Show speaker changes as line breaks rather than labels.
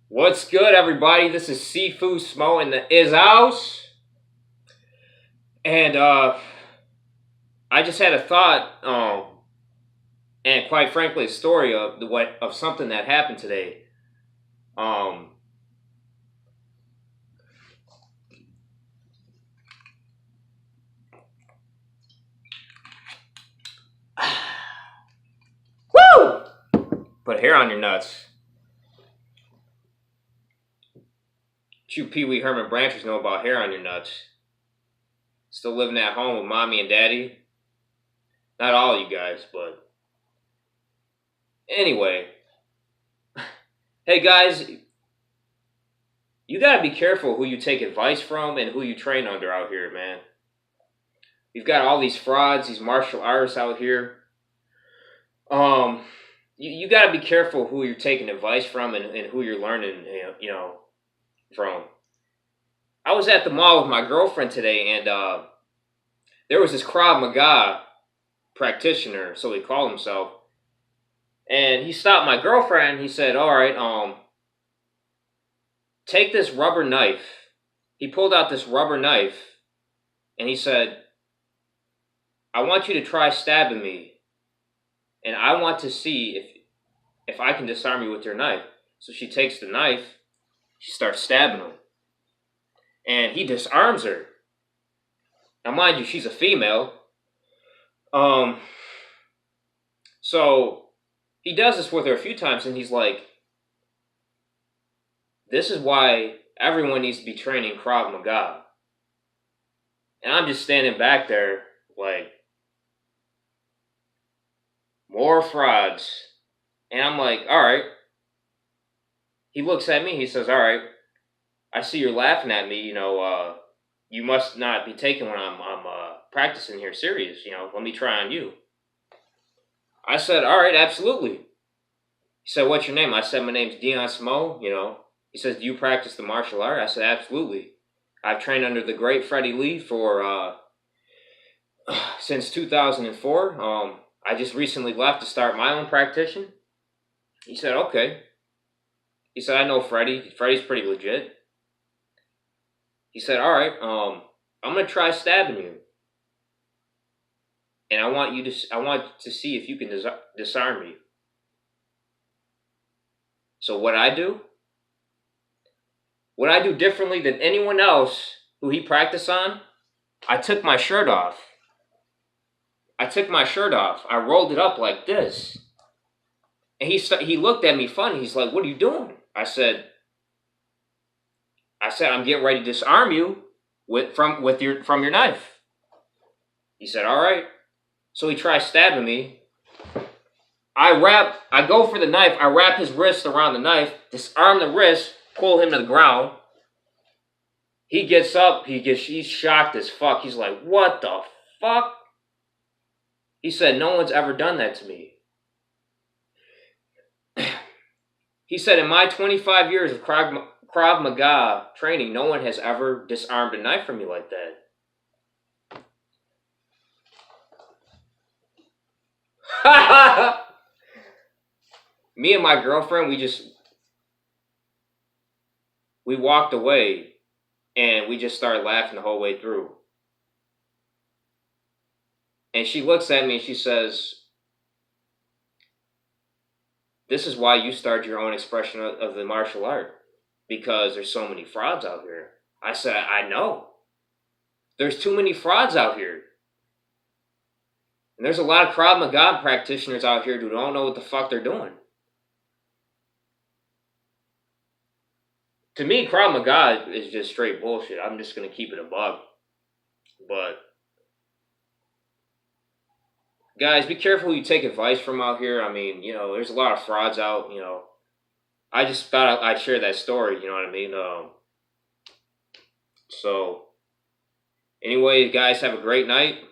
What's good, everybody? This is Seafood Smo in the Is House. And I just had a thought, and quite frankly, a story of something that happened today. Um, Woo! Put hair on your nuts. You Pee Wee Herman Branchers know about hair on your nuts. Still living at home with mommy and daddy. Not all of you guys, but anyway. Hey guys, you gotta be careful who you take advice from and who you train under out here, man. We've got all these frauds, these martial artists out here. You got to be careful who you're taking advice from and who you're learning, from. I was at the mall with my girlfriend today, and there was this KRAV MAGA practitioner, so he called himself, and he stopped my girlfriend. He said, "All right, take this rubber knife." He pulled out this rubber knife, and he said, "I want you to try stabbing me. And I want to see if I can disarm you with your knife." So she takes the knife, she starts stabbing him. And he disarms her. Now mind you, she's a female. So he does this with her a few times, and he's like, "This is why everyone needs to be training Krav Maga." And I'm just standing back there like, more frauds. And I'm like, all right. He looks at me, he says, "All right, I see you're laughing at me, you must not be taking when I'm practicing here serious, let me try on you." I said, "All right, absolutely." He said, "What's your name?" I said, "My name's Dion Smo, He says, "Do you practice the martial art?" I said, "Absolutely. I've trained under the great Freddie Lee for since 2004. I just recently left to start my own practitioner." He said, "Okay." He said, "I know Freddie. Freddie's pretty legit." He said, "All right, I'm gonna try stabbing you, and I want to see if you can disarm me." So what I do differently than anyone else who he practiced on, I took my shirt off. I rolled it up like this. And he looked at me funny. He's like, "What are you doing?" I said, "I'm getting ready to disarm you from your knife." He said, "All right." So he tries stabbing me. I go for the knife. I wrap his wrist around the knife, disarm the wrist, pull him to the ground. He gets up. He's shocked as fuck. He's like, "What the fuck?" He said, "No one's ever done that to me." He said, "In my 25 years of Krav Maga training, no one has ever disarmed a knife from me like that." Me and my girlfriend, we walked away, and we just started laughing the whole way through. And she looks at me and she says, "This is why you start your own expression of the martial art, because there's so many frauds out here." I said, "I know. There's too many frauds out here. And there's a lot of Krav Maga practitioners out here who don't know what the fuck they're doing." To me, Krav Maga is just straight bullshit. I'm just going to keep it a buck. But guys, be careful who you take advice from out here. I mean, there's a lot of frauds out, I just thought I'd share that story, you know what I mean? So, anyway, guys, have a great night.